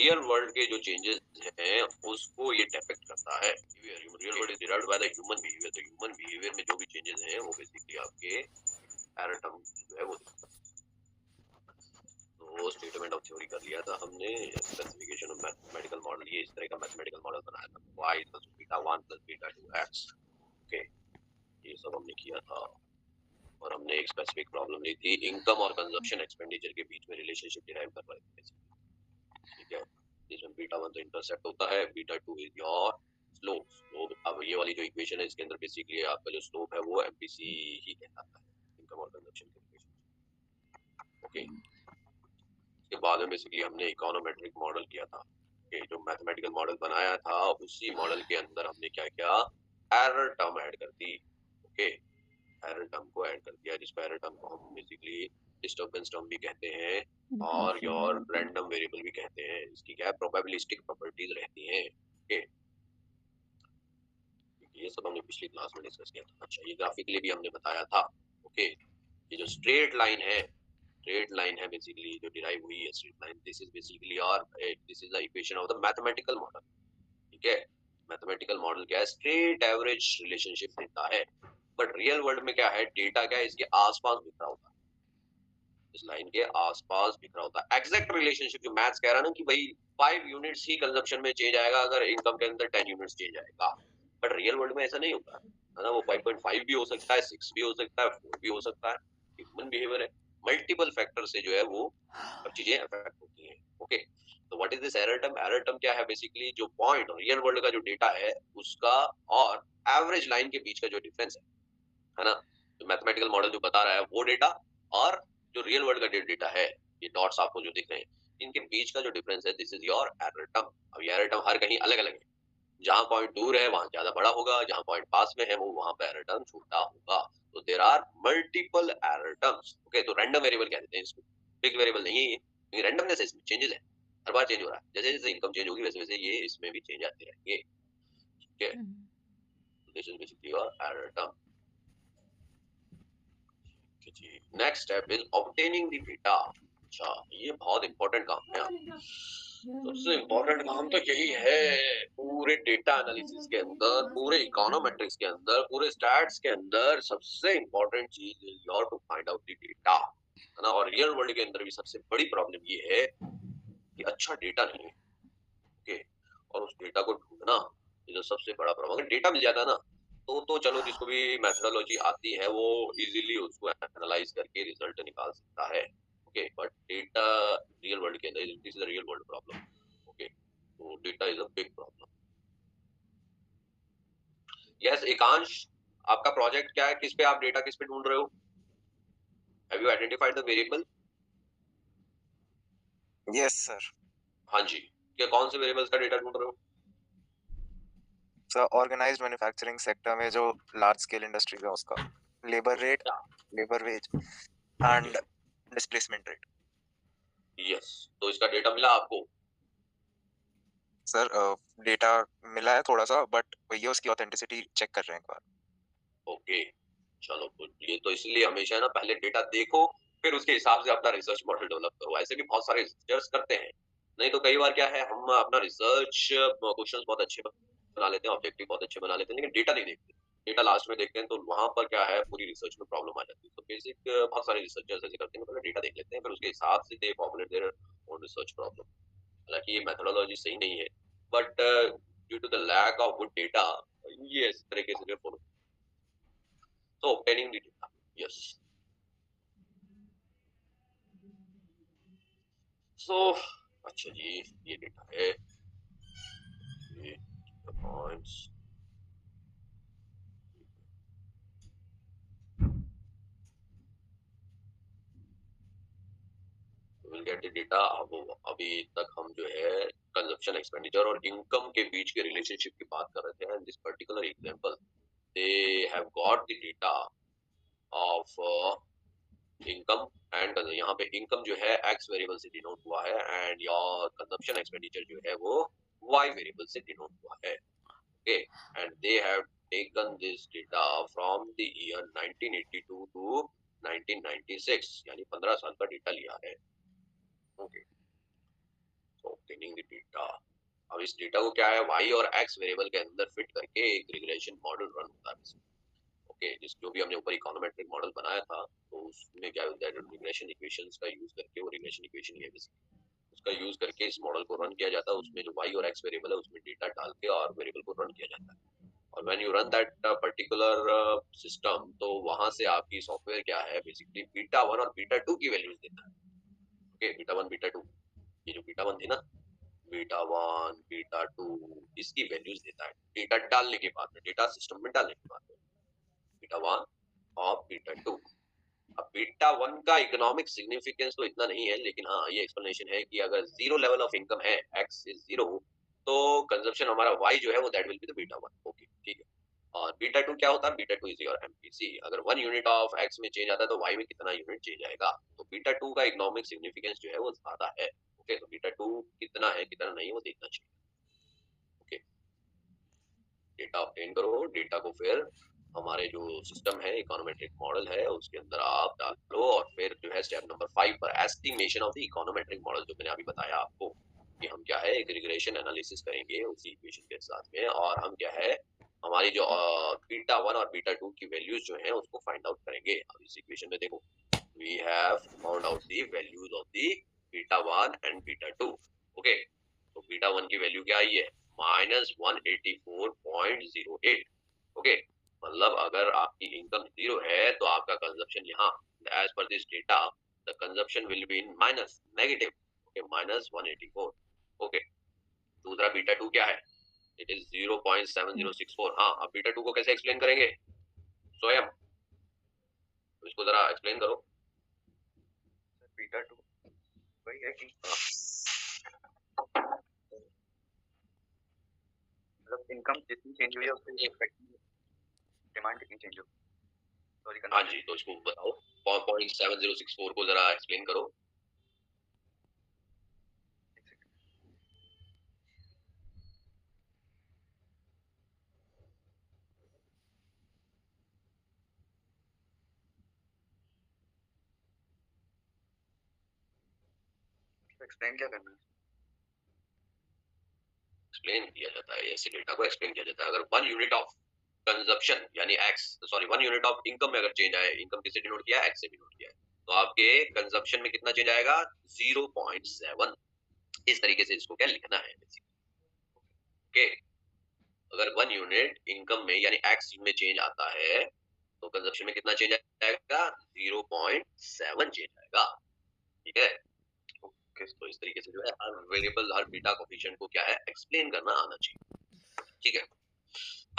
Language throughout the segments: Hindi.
रियल वर्ल्ड के जो चेंजेस हैं उसको ये डिपेक्ट करता है। Real world is derived by the human behaviour. तो ह्यूमन बिहेवियर में जो भी चेंजेस हैं वो बेसिकली आपके एरर टर्म जो है वो तो स्टेटमेंट ऑफ थ्योरी कर लिया था हमने। स्पेसिफिकेशन ऑफ मैथमेटिकल मॉडल, ये इस तरह का मैथमेटिकल मॉडल बनाया था, y + β1 + β2x। ओके, ये सब हमने किया था। और हमने एक स्पेसिफिक प्रॉब्लम ली थी, इनकम और कंजप्शन एक्सपेंडिचर के बीच में रिलेशनशिप डिराइव कर रहे थे। ठीक है, जिसमें β1 तो इंटरसेप्ट होता है, β2 इज योर स्लोप। स्लोप, अब ये वाली जो इक्वेशन है इसके अंदर बेसिकली आपका जो स्लोप है वो एमपीसी ही कहलाता है, इनकम और कंजप्शन के रिलेशन। ओके, इसके बाद में बेसिकली हमने इकोनोमेट्रिक मॉडल किया था। ओके, जो मैथमेटिकल मॉडल बनाया था उसी मॉडल के अंदर हमने क्या किया, एरर टर्म ऐड कर दी। ओके, एरर टर्म को ऐड कर दिया, जिसको एरर टर्म को हम बेसिकली डिस्टर्बेंस टर्म भी कहते हैं और योर रैंडम वेरिएबल भी कहते हैं। इसकी क्या प्रोबेबिलिस्टिक प्रॉपर्टीज रहती हैं। ओके, ये सब हमने पिछली क्लास में डिस्कस किया था। अच्छा, ये ग्राफिकली भी हमने बताया था। ओके, ये जो स्ट्रेट लाइन है, स्ट्रेट लाइन है बेसिकली जो डिराइव हुई है straight line, this is basically और this is the equation of the mathematical model. ठीक है, मैथमेटिकल मॉडल क्या है, स्ट्रेट एवरेज रिलेशनशिप देता है। बट रियल वर्ल्ड में क्या है, डेटा क्या है, इसके आसपास बिखरा होता है, इस लाइन के आसपास बिखरा होता है। एग्जैक्ट रिलेशनशिप जो मैथ्स कह रहा है ना कि भाई 5 यूनिट्स ही कंजप्शन में चेंज आएगा अगर इनकम के अंदर 10 यूनिट्स चेंज आएगा, बट रियल वर्ल्ड में ऐसा नहीं होता है ना। वो 5.5 भी हो सकता है, 6 भी हो सकता है, 4 भी हो सकता है। ह्यूमन बिहेवियर है, मल्टीपल फैक्टर से जो है वो सब चीजें अफेक्ट होती हैं। ओके, तो what is this error term? Error term क्या है, बेसिकली जो पॉइंट रियल वर्ल्ड का जो डेटा है उसका और एवरेज लाइन के बीच का जो डिफरेंस है ना, जो मैथमेटिकल मॉडल जो बता रहा है वो डेटा और जो रियल वर्ल्ड का डेटा है, ये डॉट्स आपको जो दिख रहे हैं, इनके बीच का जो डिफरेंस है, this is your error term. अब ये एरर टर्म हर कहीं अलग अलग है, जहां पॉइंट दूर है वहां ज्यादा बड़ा होगा, जहां पॉइंट पास में है वो वहां पे एरर टर्म छोटा होगा। तो there are multiple error terms. Okay, तो रैंडम वेरिएबल कह देते हैं इसको, फिक्स वेरिएबल नहीं है ये, क्योंकि रैंडमनेस है इसमें, चेंजेस है, हर बार चेंज हो रहा है। जैसे जैसे इनकम चेंज होगी वैसे वैसे ये इसमें भी चेंज आते रहेंगे। ठीक है, this is basically your error term. Next step is obtaining the data. अच्छा, ये बहुत इंपॉर्टेंट काम है। सबसे इंपॉर्टेंट काम तो यही है पूरे डेटा एनालिसिस के अंदर, पूरे इकोनोमेट्रिक्स के अंदर, पूरे स्टैट्स के अंदर। सबसे इंपॉर्टेंट चीज is your to find out the data, है ना। और रियल वर्ल्ड के अंदर भी सबसे बड़ी प्रॉब्लम ये है कि अच्छा डेटा नहीं है। ओके, और उस डेटा को ढूंढना, ये जो सबसे बड़ा प्रॉब्लम। अगर डेटा मिल जाता ना तो चलो, जिसको भी मेथोडोलॉजी आती है वो इजीली उसको एनालाइज करके रिजल्ट निकाल सकता है। Okay, but data real world के अंदर, this is the real world problem. Okay, तो data is a big problem. Yes Ekansh, आपका प्रोजेक्ट क्या है, किस पे आप डेटा किस पे ढूंढ रहे हो? Have you identified the variable? Yes sir. हाँ जी, क्या कौन से वेरिएबल्स का डेटा ढूंढ रहे हो? सर, ऑर्गेनाइज्ड मैन्युफैक्चरिंग सेक्टर में जो लार्ज स्केल इंडस्ट्री है उसका labour rate, labour wage and displacement rate. Yes, तो इसका डेटा मिला आपको? सर, डेटा मिला है थोड़ा सा, बट भैया उसकी ऑथेंटिसिटी चेक कर रहे हैं एक बार। ओके, चलो गुड। ये तो इसलिए हमेशा है ना, पहले डेटा देखो फिर उसके हिसाब से अपना रिसर्च मॉडल डेवलप करो। ऐसे भी बहुत सारे रिसर्चर्स करते हैं, नहीं तो कई बार क्या है, हम अपना रिसर्च क्वेश्चंस बहुत अच्छे बना लेते हैं, ऑब्जेक्टिव बहुत अच्छे बना लेते हैं, लेकिन डेटा नहीं देखते। डेटा लास्ट में देखते हैं तो वहां पर क्या है, पूरी रिसर्च में प्रॉब्लम आ जाती है। तो बेसिक बहुत सारे रिसर्चर्स ऐसे करते हैं, पहले डेटा देख लेते हैं फिर उसके हिसाब से they formulate their own research problem. हालांकि ये मेथोडोलॉजी सही नहीं है, but due to the lack of good data ये इस तरीके से follow. So obtaining the data, yes. So अच्छा जी, ये डेटा है, ये points. Will get the data. अब अभी तक हम जो है कंजप्शन एक्सपेंडिचर और इनकम के बीच के रिलेशनशिप की बात कर रहे थे। And this particular example they have got the data of income and यहाँ पे इनकम जो है एक्स वेरिएबल से डिनोट हुआ है एंड योर कंजप्शन एक्सपेंडिचर जो है वो वाई वेरिएबल से डिनोट हुआ है। Okay, and they have taken this data from the year 1982 to 1996, यानी 15 साल का डेटा लिया है। Okay, so obtaining the अब इस डेटा को क्या है y और x वेरिएबल के अंदर फिट करके एक रिग्रेशन मॉडल रन होता है। ओके, जो भी हमने ऊपर इकोनोमेट्रिक मॉडल बनाया था तो उसमें क्या होता है रिग्रेशन इक्वेशंस का यूज करके, वो रिग्रेशन इक्वेशन ही है बेसिकली, उसका यूज करके इस मॉडल को रन किया जाता है। उसमें जो y और x वेरिएबल है उसमें डेटा डाल के और वेरिएबल को रन किया जाता है। और when you run that particular system, तो वहां से आपकी सॉफ्टवेयर क्या है बेसिकली बीटा 1 और बीटा 2 की वैल्यूज देता है। ओके, बीटा 1 बीटा 2, ये जो बीटा 1 थी ना, बीटा 1 बीटा 2, इसकी वैल्यूज देता है डेटा डालने के बाद में, डेटा सिस्टम में डालने के बाद में, बीटा 1 और बीटा 2। अब बीटा 1 का इकोनॉमिक सिग्निफिकेंस तो इतना नहीं है, लेकिन हाँ ये एक्सप्लेनेशन है कि अगर जीरो लेवल ऑफ इनकम है, x इज जीरो, तो कंजप्शन हमारा y जो है वो that will be the beta 1। Okay ठीक है। और बीटा 2 क्या होता है? Beta 2 is your MPC. अगर 1 यूनिट ऑफ x में चेंज आता है तो y में कितना यूनिट चेंज आएगा, तो बीटा 2 का इकोनॉमिक सिग्निफिकेंस जो है वो ज्यादा है। ओके, तो बीटा 2 कितना है कितना नहीं वो देखना चाहिए। ओके, डेटा ऑब्टेन करो, डेटा को फिर हमारे जो सिस्टम है इकोनोमेट्रिक मॉडल है उसके अंदर आप डालो, और फिर जो है स्टेप नंबर 5 पर estimation of the econometric model, जो मैंने अभी बताया आपको कि हम क्या है एक रिग्रेशन एनालिसिस करेंगे उसी इक्वेशन के साथ में, और हम क्या है हमारी जो बीटा 1 और बीटा 2 की वैल्यूज जो है उसको फाइंड आउट करेंगे। अब इस इक्वेशन में देखो, we have found out the values of the beta 1 and beta 2। Okay, तो बीटा 1 की वैल्यू क्या आई है? -184.08। ओके, मतलब अगर आपकी इनकम जीरो है तो आपका कंजप्शन यहाँ as per this data the consumption will be in minus negative. Okay, -184। Okay, दूसरा बीटा 2 क्या है? It is 0.7064। हाँ, अब बीटा 2 को कैसे एक्सप्लेन करेंगे स्वयं, तो इसको जरा एक्सप्लेन करो। बीटा 2 वही है कि मतलब इनकम जितनी चेंज हुई है उससे डिमांड कितनी चेंज हो। हाँ जी, तो इसको बताओ 0.7064 को जरा एक्सप्लेन करो। एक्सप्लेन क्या करना है? एक्सप्लेन किया जाता है, ऐसे डेटा को एक्सप्लेन किया जाता है। अगर 1 यूनिट ऑफ कंजप्शन यानी x, sorry 1 unit of income में अगर चेंज आए, इनकम किससे डिनोट किया है? x से डिनोट किया है, तो आपके कंजप्शन में कितना चेंज आएगा? 0.7। इस तरीके से इसको क्या लिखना है ओके, अगर 1 यूनिट इनकम में यानी x में चेंज आता है तो कंजप्शन में कितना चेंज आएगा? 0.7 चेंज आएगा। ठीक है, तो इस तरीके से जो है हर वेरिएबल, हर बीटा कोफिशिएंट को क्या है एक्सप्लेन करना आना चाहिए। ठीक है,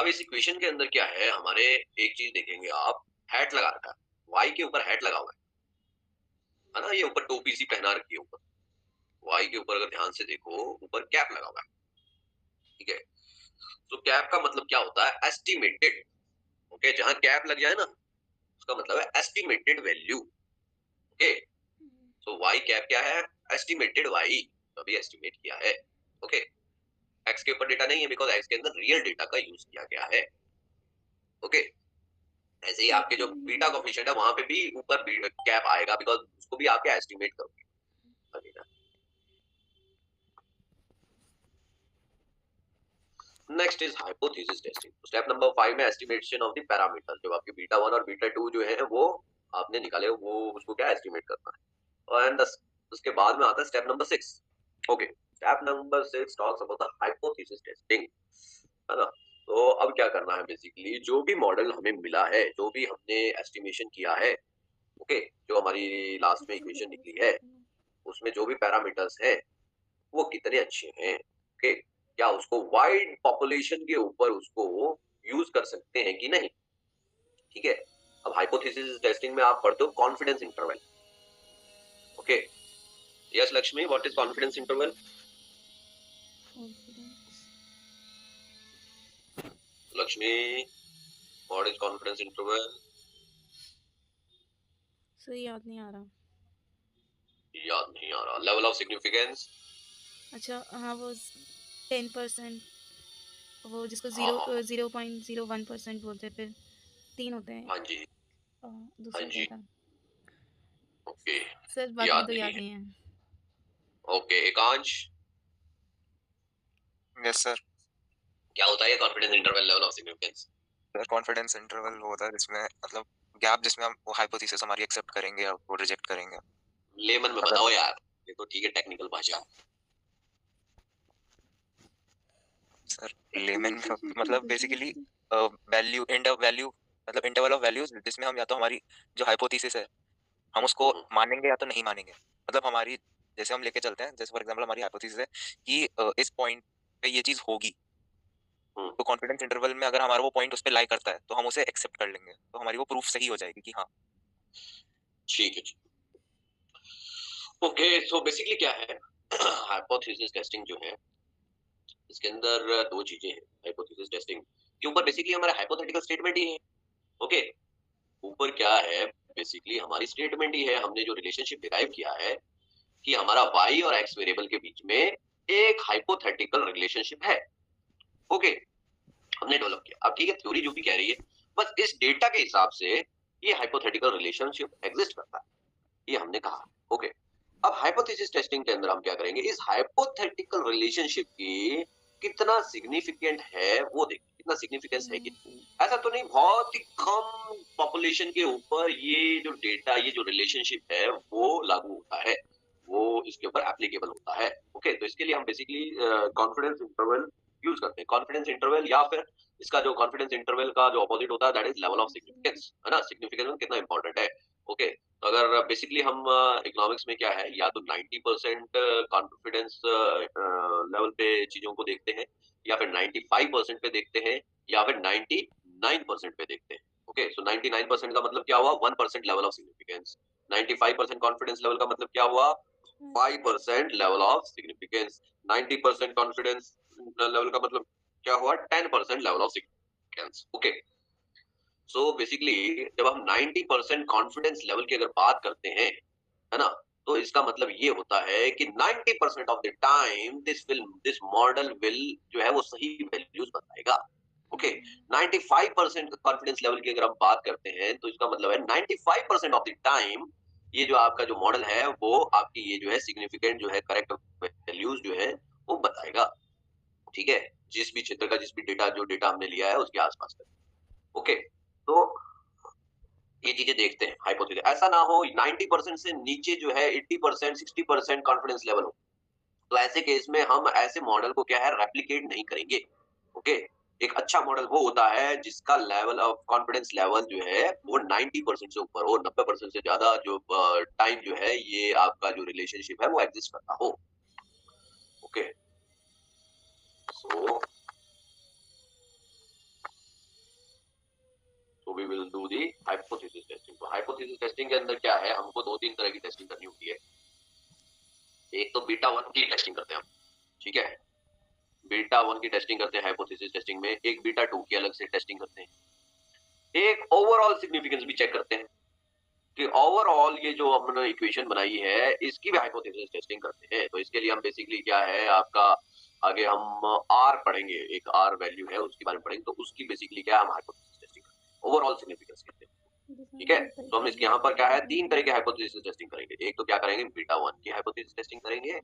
अब इस इक्वेशन के अंदर क्या है हमारे, एक चीज देखेंगे आप, हैट लगा रखा है, वाई के ऊपर हैट लगा हुआ है ना, ये ऊपर टोपी सी पहना रखी है ऊपर, वाई के ऊपर अगर ध्यान से देखो ऊपर कैप लगा हुआ है। ठीक है, तो कैप का मतलब क्या होता है? एस्टिमेटेड। ओके, जहां कैप लग जाए ना उसका मतलब है एस्टिमेटेड वैल्यू। ओके, तो वाई कैप क्या है? एस्टिमेटेड वाई, अभी एस्टिमेट किया है। ओके, एक्स के ऊपर डेटा नहीं है बिकॉज एक्स के अंदर रियल डेटा का यूज किया गया है। ओके, ऐसे ही आपके जो बीटा कोफिशिएंट है वहां पे भी ऊपर कैप आएगा बिकॉज उसको भी आप क्या एस्टिमेट करोगे। Next is hypothesis testing. Step number 5 में एस्टिमेशन ऑफ द पैरामीटर, जो आपके बीटा 1 और बीटा 2 जो है वो आपने निकाले, वो उसको क्या एस्टिमेट करना है। एंड उसके बाद में आता है step number 6। Okay, step number 6 talks about the hypothesis testing, है ना। तो अब क्या करना है बेसिकली, जो भी मॉडल हमें मिला है, जो भी हमने एस्टिमेशन किया है, ओके, जो हमारी लास्ट में इक्वेशन निकली है उसमें जो भी पैरामीटर्स हैं वो कितने अच्छे हैं। ओके, क्या उसको वाइड पॉपुलेशन के ऊपर उसको यूज कर सकते हैं कि नहीं। ठीक है, अब हाइपोथेसिस टेस्टिंग में आप पढ़ते हो confidence interval. Okay, yes Lakshmi, what is confidence interval? Lakshmi, what is confidence interval? सही याद नहीं आ रहा। याद नहीं आ रहा। लेवल ऑफ सिग्निफिकेंस, अच्छा हाँ, वो 10%, वो जिसको हाँ 0.01% बोलते हैं, फिर 3 होते हैं। हाँ जी, दूसरा हाँ क्या जी, था ओके, सर? बाकी याद तो नहीं याद है। नहीं है। ओके, एकांश, यस सर। क्या होता है ये confidence interval level of significance? Sir confidence interval होता है जिसमें मतलब गैप जिसमें हम वो हाइपोथेसिस हमारी एक्सेप्ट करेंगे या वो रिजेक्ट करेंगे। लेमन में अगर बताओ यार, ये तो ठीक है टेक्निकल भाषा। सर लेमन मतलब बेसिकली वैल्यू मतलब इंटरवल ऑफ वैल्यूज जिसमें हम या तो हमारी जो हाइपोथेसिस है हम उसको मानेंगे या तो नहीं मानेंगे। मतलब हमारी जैसे हम लेके चलते हैं, जैसे फॉर एग्जांपल हमारी हाइपोथेसिस है कि इस पॉइंट पे ये चीज होगी, तो कॉन्फिडेंस इंटरवल में अगर हमारा वो पॉइंट उस पे लाई करता है तो हम उसे एक्सेप्ट कर लेंगे, तो हमारी वो प्रूफ सही हो जाएगी कि हाँ। ठीक है। ओके, सो बेसिकली क्या है हाइपोथेसिस टेस्टिंग जो है, इसके अंदर दो चीजें हैं। हाइपोथेसिस टेस्टिंग के ऊपर बेसिकली हमारा हाइपोथेटिकल स्टेटमेंट ही है। ओके, ऊपर क्या है, बेसिकली हमारी स्टेटमेंट ही है। हमने जो रिलेशनशिप डिराइव किया है कि हमारा वाई और एक्स वेरिएबल के बीच में एक हाइपोथेटिकल रिलेशनशिप है। ओके, हमने डेवलप किया। अब ठीक है, थ्योरी जो भी कह रही है, बस इस डेटा के हिसाब से ये हाइपोथेटिकल रिलेशनशिप एग्जिस्ट करता है, ये हमने कहा। ओके, अब हाइपोथेसिस टेस्टिंग के अंदर हम क्या करेंगे, इस हाइपोथेटिकल रिलेशनशिप की कितना सिग्निफिकेंट है वो देखें, कितना सिग्निफिकेंस है कि ऐसा तो नहीं बहुत ही कम पॉपुलेशन के ऊपर ये जो डेटा, ये जो रिलेशनशिप है वो लागू होता है, वो इसके ऊपर एप्लीकेबल होता है। ओके, तो इसके लिए हम बेसिकली कॉन्फिडेंस इंटरवल यूज करते हैं। कॉन्फिडेंस इंटरवल या फिर इसका जो कॉन्फिडेंस इंटरवल का जो अपोजिट होता है that is level of significance, है ना, सिग्निफिकेंस कितना इंपॉर्टेंट है। ओके, तो अगर बेसिकली हम इकोनॉमिक्स में क्या है, या तो 90% कॉन्फिडेंस लेवल पे चीजों को देखते हैं, या फिर 95% पे देखते हैं, या फिर 99% पे देखते हैं। ओके, सो 99% का मतलब क्या हुआ, 1% level of significance. 95% confidence level का मतलब क्या हुआ, 5% level of significance. 90% confidence level का मतलब क्या हुआ, 10% level of significance. Okay, so basically जब हम 90% कॉन्फिडेंस लेवल की अगर बात करते हैं, है ना, तो इसका मतलब ये होता है कि 90% of the time this model will जो है वो सही वैल्यूज बताएगा। ओके, 95% कॉन्फिडेंस लेवल की अगर हम बात करते हैं तो इसका मतलब है 95% ऑफ द टाइम ये जो आपका जो मॉडल है वो आपकी ये जो है सिग्निफिकेंट जो है करेक्ट वैल्यूज जो है वो बताएगा। ठीक है, जिस भी क्षेत्र का, जिस भी डेटा, जो डेटा हमने लिया है उसके आसपास का। ओके, तो ये चीजें देखते हैं हाइपोथेसिस। ऐसा ना हो 90% से नीचे जो है 80% 60% कॉन्फिडेंस लेवल हो, तो ऐसे केस में हम ऐसे मॉडल को क्या है रेप्लिकेट नहीं करेंगे। ओके, एक अच्छा मॉडल वो होता है जिसका लेवल ऑफ कॉन्फिडेंस लेवल जो है वो 90% से ऊपर हो, 90% से ज्यादा जो टाइम जो है ये आपका जो रिलेशनशिप है वो एग्जिस्ट करता हो। Okay, so we will do the hypothesis testing. तो हाइपोथेसिस टेस्टिंग के अंदर क्या है, हमको दो तीन तरह की टेस्टिंग करनी होती है। एक तो बीटा 1 की टेस्टिंग करते हैं हम, ठीक है, बीटा 1 की टेस्टिंग करते हैं हाइपोथेसिस टेस्टिंग में। एक बीटा 2 की अलग से टेस्टिंग करते हैं। एक ओवरऑल सिग्निफिकेंस भी चेक करते हैं कि ओवरऑल ये जो हमने इक्वेशन बनाई है इसकी भी हाइपोथेसिस टेस्टिंग करते हैं। तो इसके लिए हम बेसिकली क्या है आपका, आगे हम आर पढ़ेंगे, एक आर वैल्यू है उसके बारे में पढ़ेंगे, तो उसकी बेसिकली क्या है हम हाइपोथेसिस टेस्टिंग करते हैं, ओवरऑल सिग्निफिकेंस कहते हैं। ठीक है, तो हम इसके यहाँ पर क्या है तीन तरह के हाइपोथेसिस टेस्टिंग करेंगे। एक तो क्या करेंगे, बीटा 1 की हाइपोथेसिस टेस्टिंग करेंगे,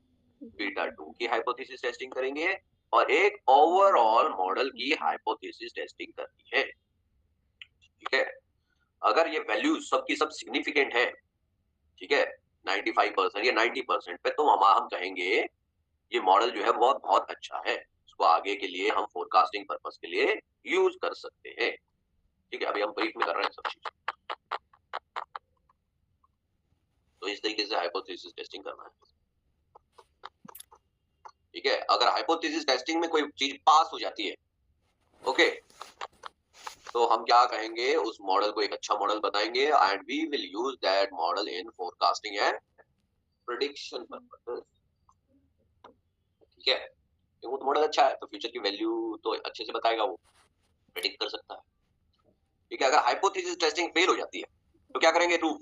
बीटा 2 की हाइपोथेसिस टेस्टिंग करेंगे, और एक ओवरऑल मॉडल की हाइपोथेसिस टेस्टिंग करनी है। ठीक है, अगर ये वैल्यू सबकी सब सिग्निफिकेंट है, ठीक है, 95% या 90% पे, तो हम कहेंगे ये मॉडल जो है बहुत बहुत अच्छा है, इसको आगे के लिए हम फोरकास्टिंग पर्पस के लिए यूज कर सकते हैं। ठीक है, अभी हम ब्रीफ में कर रहे हैं सब चीज। तो इस तरीके से हाइपोथेसिस टेस्टिंग करना है। ठीक है, अगर हाइपोथेसिस टेस्टिंग में कोई चीज पास हो जाती है, ओके, तो हम क्या कहेंगे, उस मॉडल को एक अच्छा मॉडल बताएंगे and we will use that model in forecasting and prediction purpose. ठीक है, वो तो मॉडल अच्छा है तो फ्यूचर की वैल्यू तो अच्छे से बताएगा, वो प्रेडिक्ट कर सकता है। ठीक है, अगर हाइपोथेसिस टेस्टिंग फेल हो जाती है तो क्या करेंगे, Dhruv?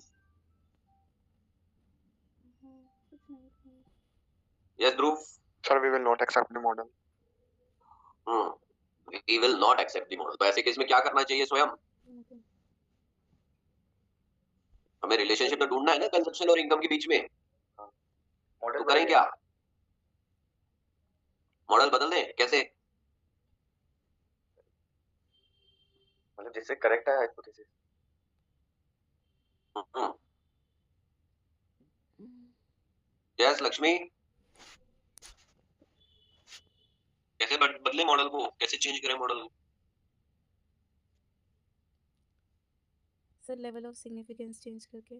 Yes Dhruv. Sir we will not accept the model. We will not accept the model. तो ऐसे केस में क्या करना चाहिए, स्वयं हमें रिलेशनशिप तो ढूंढना है ना कंजप्शन और इनकम के बीच में, तो करें क्या, मॉडल बदल दें कैसे? मतलब जिससे करेक्ट है हाइपोथेसिस। यस लक्ष्मी, कैसे बदले मॉडल को, कैसे चेंज करें मॉडल को? Sir level of significance change करके।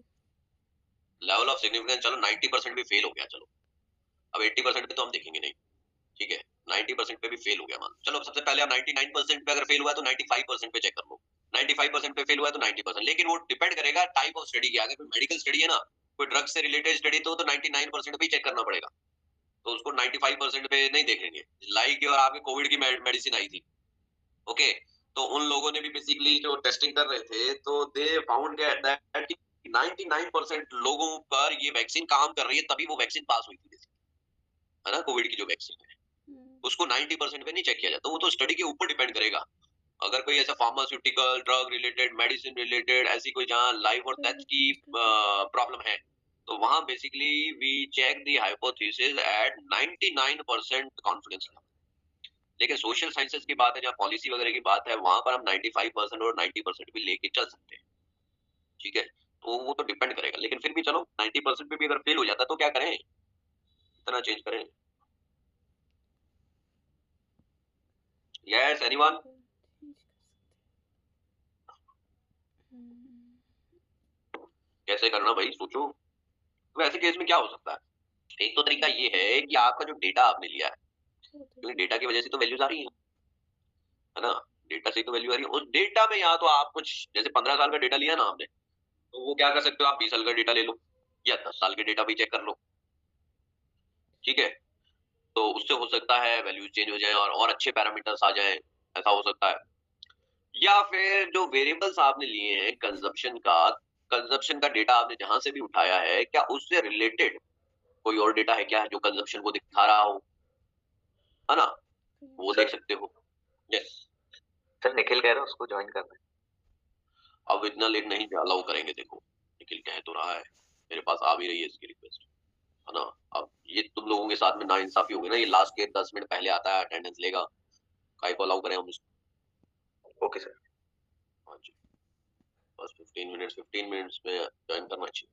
लेवल ऑफ सिग्निफिकेंस चलो 90% भी फेल हो गया, चलो अब 80% पे तो हम देखेंगे नहीं, ठीक है 90% पे भी फेल हो गया मान, चलो सबसे पहले आप 99% पे अगर फेल हुआ है तो 95% पे चेक कर लो, 95% पे फेल हुआ है तो 90%, लेकिन वो डिपेंड करेगा टाइप ऑफ स्टडी की, अगर कोई मेडिकल स्टडी है ना, कोई ड्रग से रिलेटेड स्टडी तो 99% पे ही चेक करना पड़ेगा, तो उसको 95% पे नहीं देखेंगे। लाइक और आपके कोविड की मेडिसिन आई थी, ओके, तो उन लोगों ने भी बेसिकली जो टेस्टिंग कर रहे थे तो दे फाउंड दैट 99% लोगों पर ये वैक्सीन काम कर रही है, तभी वो वैक्सीन पास हुई थी, है ना, कोविड की जो वैक्सीन है उसको 90% पे नहीं चेक किया जाता, वो तो स्टडी के ऊपर डिपेंड करेगा। अगर कोई ऐसा pharmaceutical drug related medicine related ऐसी कोई जहां लाइफ और डेथ की प्रॉब्लम है, तो वहां basically we check the hypothesis at 99% confidence level. लेकिन सोशल साइंसेस की बात है, जहाँ पॉलिसी वगैरह की बात है, वहां पर हम 95% और 90% भी लेके चल सकते हैं, ठीक है, तो वो तो डिपेंड करेगा, लेकिन फिर भी चलो 90% पे भी अगर फेल हो जाता है तो क्या करें, इतना चेंज करें? Yes anyone? कैसे करना भाई, सोचो। तो ऐसे केस में क्या हो सकता है? एक तो तरीका ये है कि आपका जो डेटा आपने लिया है, क्योंकि डेटा की वजह से तो वैल्यूज आ रही है ना, डेटा से तो वैल्यू आ रही है, उस डेटा में या तो आप कुछ जैसे 15 साल का डेटा लिया ना आपने, तो वो क्या कर सकते हो, आप 20 साल का डेटा ले लो या 10 साल के डेटा भी चेक कर लो, ठीक है, तो उससे हो सकता है वैल्यूज चेंज हो जाए और अच्छे पैरामीटर्स आ जाए, ऐसा हो सकता है। या फिर जो वेरिएबल्स आपने लिए हैं कंजप्शन का डेटा आपने जहां से भी उठाया है, क्या उससे रिलेटेड कोई और डेटा है क्या जो कंजप्शन को दिखा रहा हो, है ना, वो देख सकते हो। यस सर निखिल कह रहा है उसको ज्वाइन करना है। अब इतना लेट नहीं अलाउ करेंगे, देखो निखिल कह तो रहा है, मेरे पास आ भी रही है इसकी रिक्वेस्ट, है ना, अब ये तुम लोगों के साथ में नाइंसाफी होगी ना, ये लास्ट के 10 मिनट पहले आता है अटेंडेंस लेगा, काय को अलाउ करें हम उसको? Okay sir. हाँ जी, बस 15 मिनट्स में ज्वाइन करना चाहिए,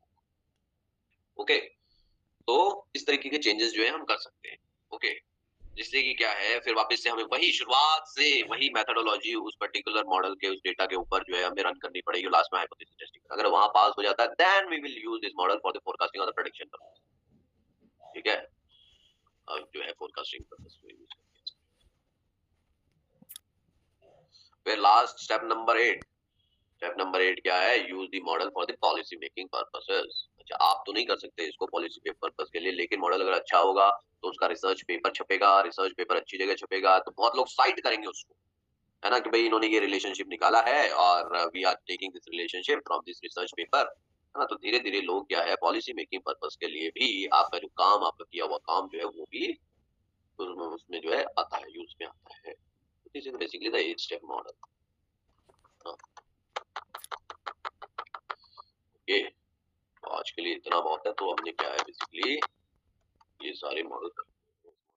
ओके, तो इस तरीके के चेंजेस जो है हम कर सकते हैं, ओके, जिससे कि क्या है, फिर वापस से हमें वही शुरुआत से वही मेथोडोलॉजी उस पर्टिकुलर मॉडल के उस डेटा के ऊपर जो है हमें रन करनी पड़ेगी लास्ट में हाइपोथेसिस टेस्टिंग, अगर वहां पास हो जाता है then we will use this model for the forecasting और द प्रेडिक्शन पर्पस, ठीक है, अब जो है फोरकास्टिंग पर्पस में यूज करते हैं। फिर लास्ट स्टेप नंबर 8 क्या है, use the model for the policy making purposes. अच्छा, आप तो नहीं कर सकते इसको पॉलिसी के पर्पस के लिए, लेकिन मॉडल अगर अच्छा होगा तो उसका रिसर्च पेपर छपेगा, रिसर्च पेपर अच्छी जगह छपेगा तो बहुत लोग साइट करेंगे उसको, है ना, कि भाई इन्होंने ये रिलेशनशिप निकाला है और we are taking this relationship from this research paper, है ना, तो धीरे धीरे लोग क्या है पॉलिसी मेकिंग पर्पस के लिए भी आपका जो काम, आपका किया हुआ काम जो है वो भी उसमें जो है आता है, यूज में आता है। This is basically the 8 step model, okay, आज के लिए इतना बहुत है, तो हमने क्या है बेसिकली ये सारे मॉडल